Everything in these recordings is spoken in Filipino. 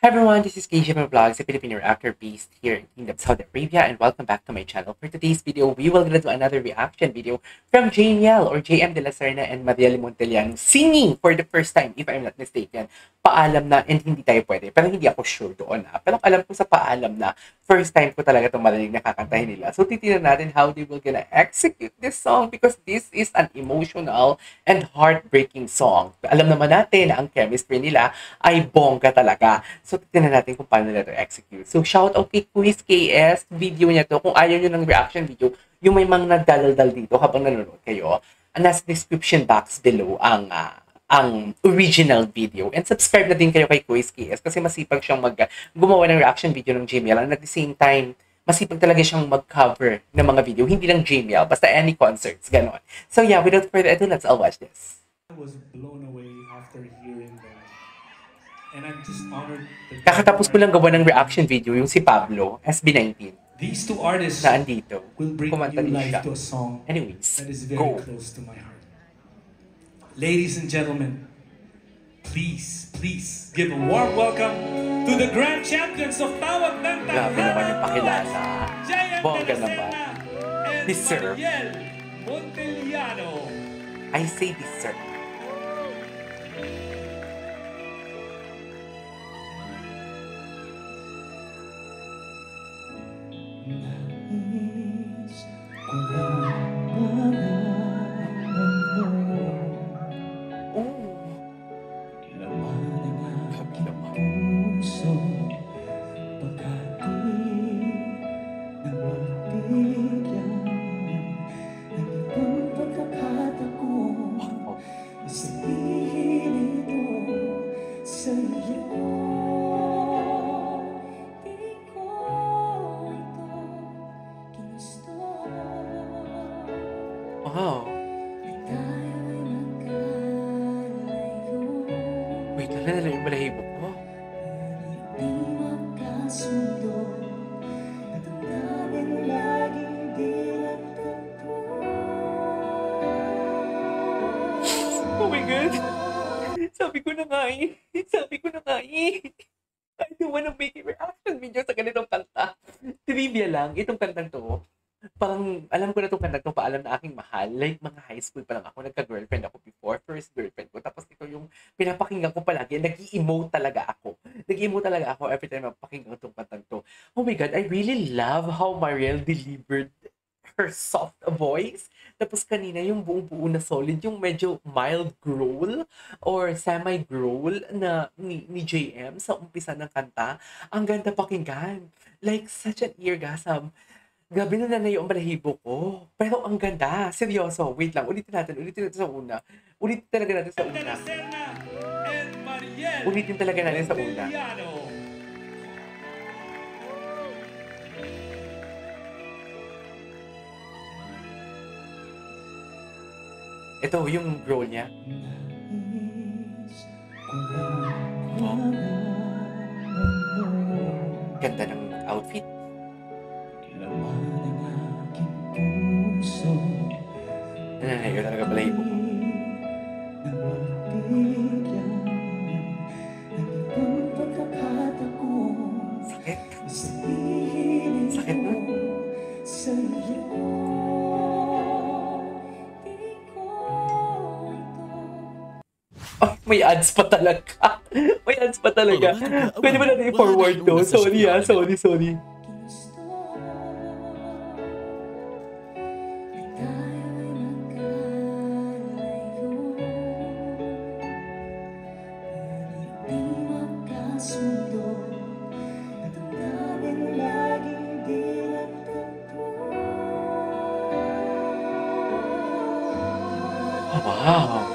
Hi everyone, this is KJ Vlogs, a Filipino actor based here in Kingdom, Saudi Arabia, and welcome back to my channel. For today's video, we will do another reaction video from JML or JM De La Serna and Mariel Monteliano singing for the first time, if I'm not mistaken. Paalam na, and hindi tayo pwede. Pero hindi ako sure doon na. Pero alam ko sa paalam na, first time ko talaga itong marinig na kakantahin nila. So titignan natin how they will gonna execute this song because this is an emotional and heartbreaking song. Alam naman natin na ang chemistry nila ay bongga talaga. So, tignan natin kung paano nila ito execute. So, shout out kay Quiz KS. Video niya to. Kung ayaw nyo ng reaction video, yung may mga nagdaldal dito habang nanonood kayo, nasa description box below ang original video. And subscribe na din kayo kay Quiz KS kasi masipag siyang gumawa ng reaction video ng JML. And at the same time, masipag talaga siyang mag-cover ng mga video. Hindi lang JML, basta any concerts, ganon. So yeah, without further ado, let's all watch this. I was blown away after hearing that. And I'm just honored that Kakatapos ko lang gawa ng reaction video yung si Pablo, SB19. these two artists Na andito. will bring Kumanta new din life siya. to a song Anyways, that is very go. close to my heart. Ladies and gentlemen, please give a warm welcome to the grand champions of Tawag ng Grabe naman yung pakilala. JM Bongga De La naman. Serna and Deserve. Mariel Monteliano. I say deserve. Nais ko lang malaman mo Oh, laman ng grabe aking naman. puso pagkati ng mabigyan ng ibang pagkakataon Wow. sabihin ito sa iyo. Wow. Wait, nalala yung balahibo ko. Oh my God. Sabi ko na nga eh. Sabi ko na nga eh. I don't wanna make a reaction video sa ganitong kanta. Trivia lang, itong kantang to, parang alam ko na itong kantang to, paalam na aking mahal. Like, mga high school pa lang ako, nagka-girlfriend ako before, first girlfriend ko. Tapos ito yung pinapakinggan ko palagi, nag-i-emote talaga ako. Nag-i-emote talaga ako every time mapakinggan ko itong kantang to. Oh my God, I really love how Mariel delivered her soft voice. Tapos kanina yung buong-buo na solid, yung medyo mild growl or semi-growl na ni JM sa umpisa ng kanta. Ang ganda pakinggan. Like, such an eargasm. Grabe na nanayo ang balahibo ko. Pero ang ganda. Seryoso. Wait lang. Ulitin natin sa una. Ulitin talaga natin sa De una. La Serna and Mariel Ulitin talaga natin sa una. Monteliano. Ito, yung growl niya. Nais ko lang Wow. malaman mo Ganda ng outfit. laman ng aking puso Nananayo talaga balahibo ko. nang mabigyan ng ibang pagkakataon Sakit. sabihin Sakit na. ito sa iyo. Oh, may ads pa talaga. May ads pa talaga. Pwede ba natin i-forward to? Sorry sorry. Oh, wow.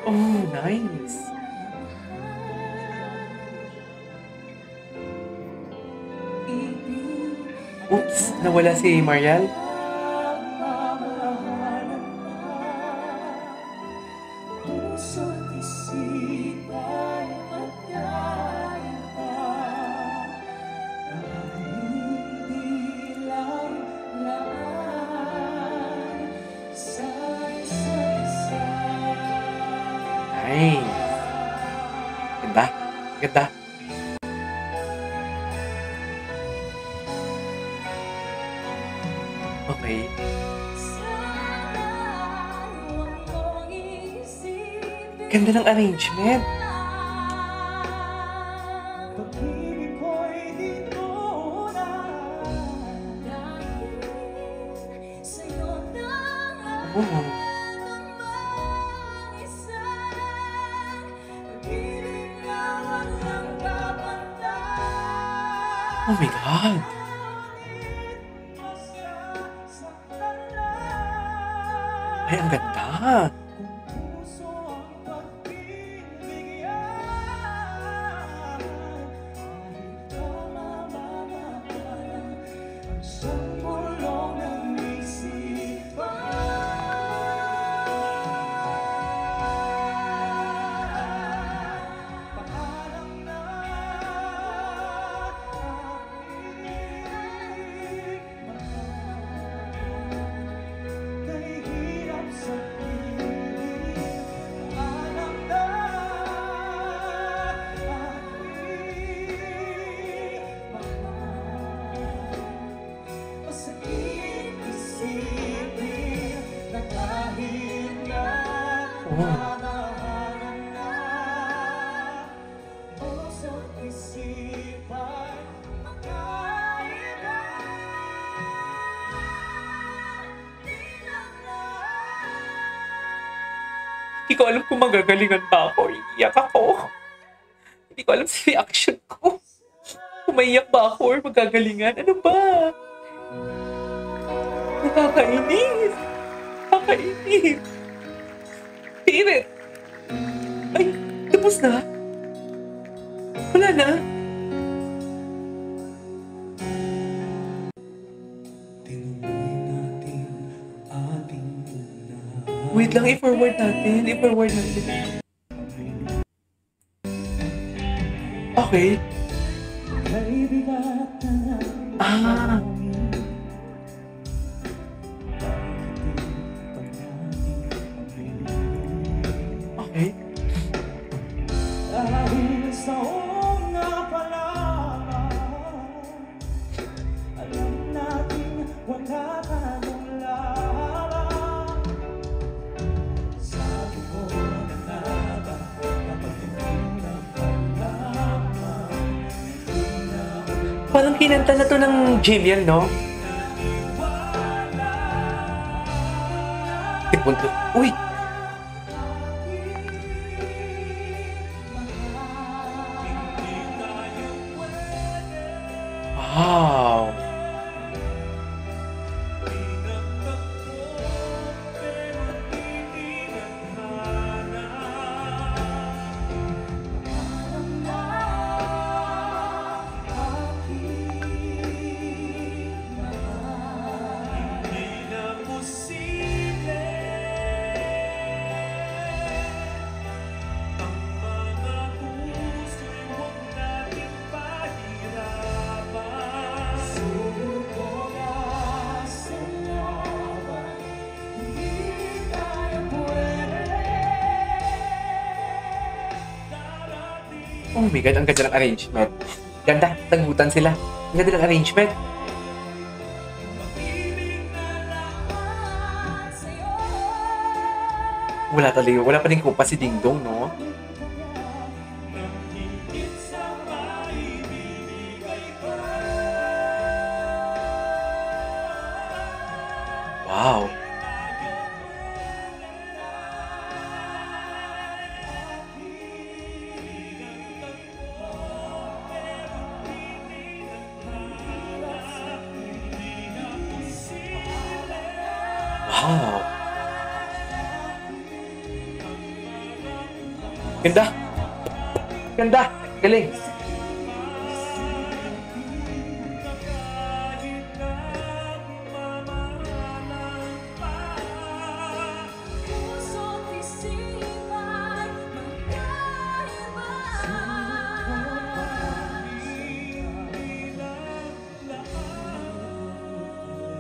Oh, nice. Oops, nawala si Mariel. Nice. Ganda. Ganda. Okay. Ganda ng arrangement. Oh. Oh my God. Ay, ang ganda. Hindi ko alam kung magagalingan pa ako. Iiyak ako. Hindi ko alam si reaction ko. Umaiyak ba ako or magagalingan? Ano ba? Nakakainis. Nakakainis. Pirit. Ay, tapos na? Wala na? Wait lang, i-forward natin. I-forward natin. Okay. Ah. Okay. Parang kinanta na to ng Jamiel, no? Punto. Uy! Wow! Oh my God, ang ganda ng arrangement. Ganda, tagutan sila. Ang ganda ng arrangement. Wala talaga, wala pa rin kupa si Ding Dong, no? Wow. Wow. Ganda. Ganda. Galing.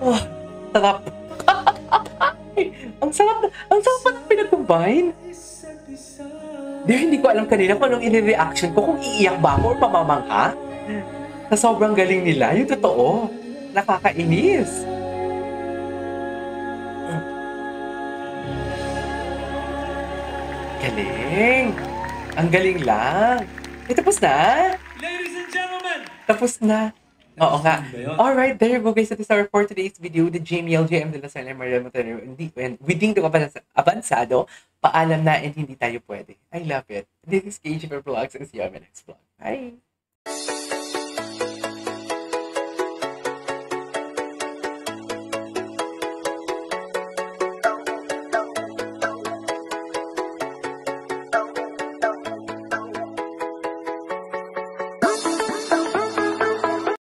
Oh, sarap. Ang sarap pa ng pinag-combine. Hindi ko alam kanina kung anong i-reaction ko, kung iiyak ba ako or mamamangha. Sa sobrang galing nila, yung totoo. Nakakainis. Galing. Ang galing lang. Tapos na. Ladies and gentlemen! Tapos na. Oo nga. Tapos na ba yun? Alright, there you go guys. That is our for today's video. The JML, JM de la Salle, Maria Montero, and we think the Avanzado. Paalam na and hindi tayo pwede. I love it. This is KJ for Vlogs and see you on my next vlog. Bye!